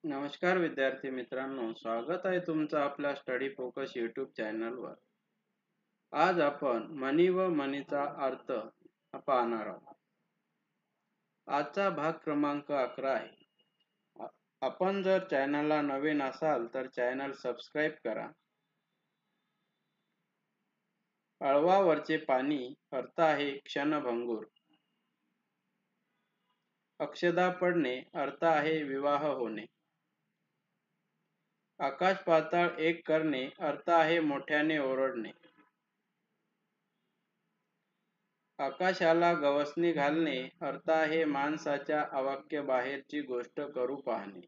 नमस्कार विद्यार्थी मित्रांनो, स्वागत आहे तुमचं आपल्या स्टडी फोकस यूट्यूब चॅनलवर। आज आपण मनी व मनीचा अर्थ पाहणार आहोत। आजचा भाग क्रमांक 11 आहे। आपण जर चॅनलला नवीन असाल तर चॅनल सबस्क्राईब करा। अळवावरचे पाणी अर्थ आहे क्षणभंगूर। अक्षदा पडणे अर्थ आहे विवाह होणे। आकाश पाताळ एक करणे अर्थ आहे मोठ्याने ओरडणे। आकाशाला गवसणी घालणे अर्थ आहे माणसाच्या अवाक्याबाहेरची गोष्ट करू पाहणे।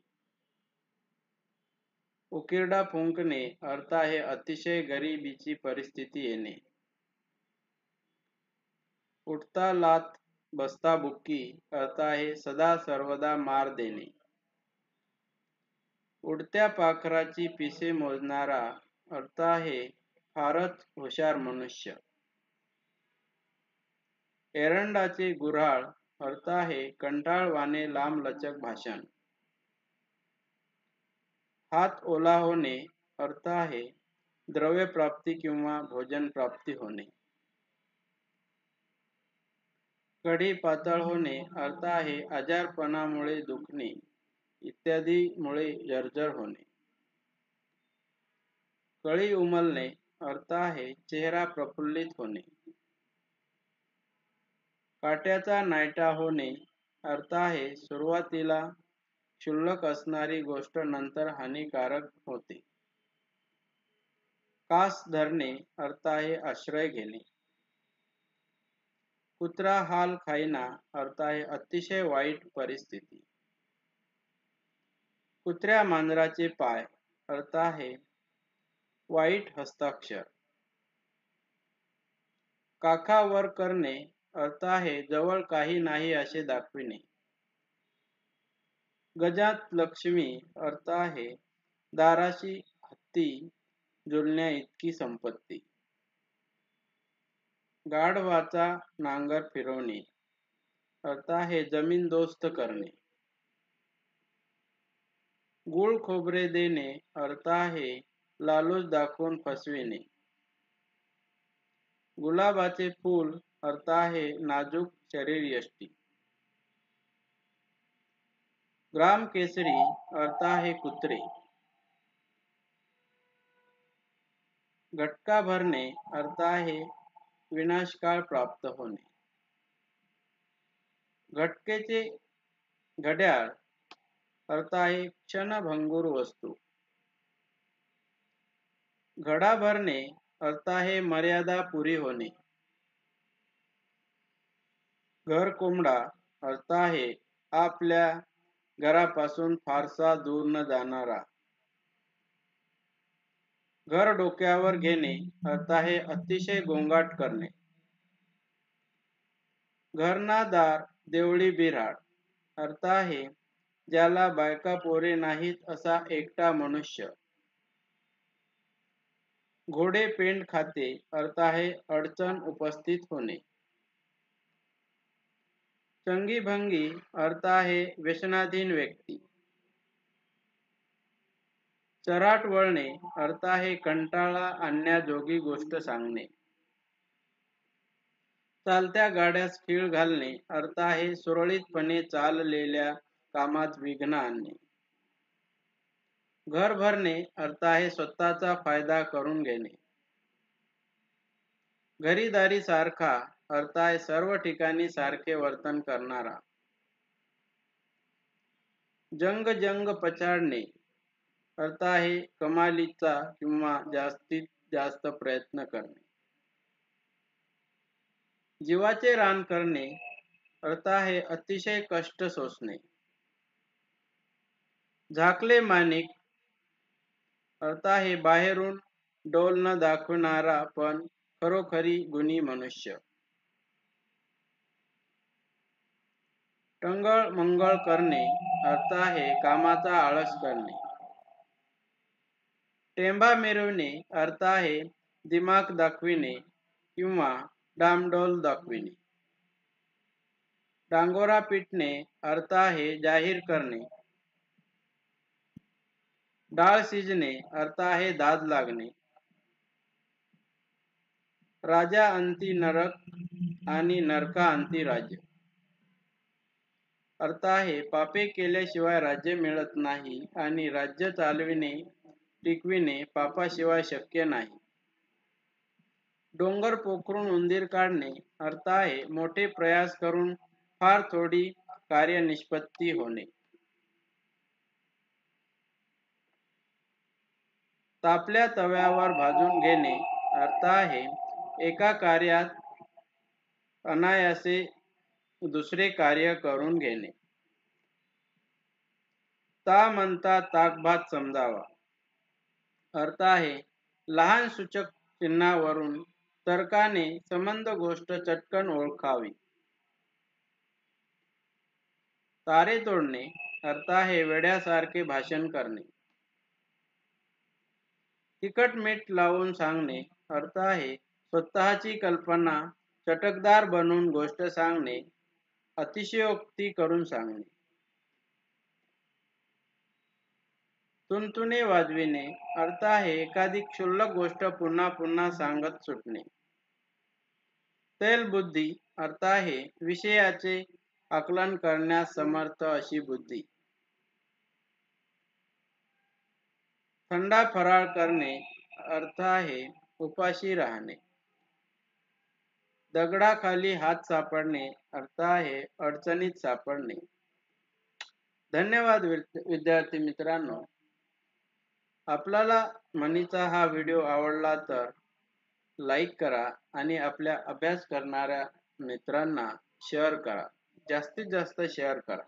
उकिरडा फुंकणे अर्थ आहे अतिशय गरिबीची परिस्थिती येणे। उठता लाथ बसता बुक्की अर्थ आहे सदा सर्वदा मार देणे। उडत्या पाखराची पिसे मोजणारा अर्थ आहे फारच हुशार मनुष्य। एरंडाचे गुऱ्हाळ अर्थ आहे कंटाळवाणे लांबलचक भाषण। हात ओला होणे अर्थ आहे द्रव्य प्राप्ती किंवा भोजन प्राप्ती होणे। कढी पातळ होणे अर्थ आहे आजारपणामुळे दुखणे इत्यादी मुळे जर्जर होणे। कळी उमलणे अर्थ आहे चेहरा प्रफुल्लित होणे। काट्याचा नायटा होणे अर्थ आहे सुरुवातीला क्षुल्लक असणारी गोष्ट नंतर हानिकारक होते। कास धरणे अर्थ आहे आश्रय घेणे। कुत्रा हाल खाईना अर्थ आहे अतिशय वाईट परिस्थिती। कुत्र्या मांजराचे पाय अर्थ आहे वाईट हस्ताक्षर। काखा वर करणे अर्थ आहे जवळ काही नाही असे दाखविणे। गजात लक्ष्मी अर्थ आहे दाराशी हत्ती जुळण्या इतकी संपत्ती। गाढवाचा नांगर फिरवणे अर्थ आहे जमीन दोस्त करणे। गुळ खोबरे देणे अर्थ आहे लालूच दाखवून फसविणे। गुलाबाचे फूल अर्थ आहे नाजूक शरीरयष्टी। ग्राम केसरी अर्थ आहे कुत्रे। घटका भरणे अर्थ आहे विनाशकाळ प्राप्त होणे। घटकेचे घड्याळ अर्थ आहे क्षणभंगूर वस्तू। घडा भरणे अर्थ आहे मर्यादा पुरी होणे। घर कोंबडा अर्थ आहे आपल्या घरापासून फारसा दूर न जाणारा। घर डोक्यावर घेणे अर्थ आहे अतिशय गोंगाट करणे। घरनादार देवळी बिऱ्हाड अर्थ आहे ज्याला बायका पोरे नाहीत असा एकटा मनुष्य। घोडे पेंड खाते अर्थ आहे अडचण उपस्थित होणे। चंगीभंगी अर्थ आहे व्यसनाधीन व्यक्ती। चराट वळणे अर्थ आहे कंटाळा आणण्याजोगी गोष्ट सांगणे। चालत्या गाड्यास खीळ घालणे अर्थ आहे सुरळीतपणे चाललेल्या कामात विघ्न आणणे। घर भरणे अर्थ आहे स्वतःचा फायदा करून घेणे। घरीदारी सारखा अर्थ आहे सर्व ठिकाणी सारखे वर्तन करणारा। जंग जंग पछाडणे अर्थ आहे कमालीचा किंवा जास्तीत जास्त प्रयत्न करणे। जीवाचे रान करणे अर्थ आहे अतिशय कष्ट सोसणे। झाकले माणिक अर्थ आहे बाहेरून डोल न दाखवणारा पण खरोखरी गुणी मनुष्य। टंगळ मंगळ करणे अर्थ आहे कामाचा आळस करणे। टेंबा मिरवणे अर्थ आहे दिमाग दाखविणे किंवा डामडौल दाखविणे। डांगोरा पिटणे अर्थ आहे जाहीर करणे। डाळ शिजणे अर्थ आहे दाद लागणे. राजा अंती नरक आणि नरका अंती राज्य अर्थ आहे पापे केल्याशिवाय राज्य मिळत नाही आणि राज्य चालविणे टिकविणे पापाशिवाय शक्य नाही. डोंगर पोखरून उंदीर काढणे अर्थ आहे मोठे प्रयास करून फार थोडी कार्य निष्पत्ती होणे. तापल्या तव्यावर भाजून घेणे अर्थ आहे एका कार्यात अनायासे दुसरे कार्य करून घेणे. ता म्हणता ताकभात समजावा अर्थ आहे लहान सूचक चिन्हावरून तर्काने संबंध गोष्ट चटकन ओळखावी. तारे तोडणे अर्थ आहे वेड्यासारखे भाषण करणे. तिखट मीठ लावून सांगणे अर्थ आहे स्वतःची कल्पना चटकदार बनवून गोष्ट सांगणे, अतिशयोक्ती करून सांगणे. तुणतुणे वाजविणे अर्थ आहे एखादी क्षुल्लक गोष्ट पुन्हा पुन्हा सांगत सुटणे. तैलबुद्धी अर्थ आहे विषयाचे आकलन करण्यास समर्थ अशी बुद्धी. थंडा फराळ करणे अर्थ आहे उपाशी राहणे. दगडाखाली हात सापडणे अर्थ आहे अडचणीत सापडणे. धन्यवाद विद्यार्थी मित्रांनो. आपल्याला म्हणीचा हा व्हिडिओ आवडला तर लाईक करा आणि आपल्या अभ्यास करणाऱ्या मित्रांना शेअर करा. जास्तीत जास्त शेअर करा.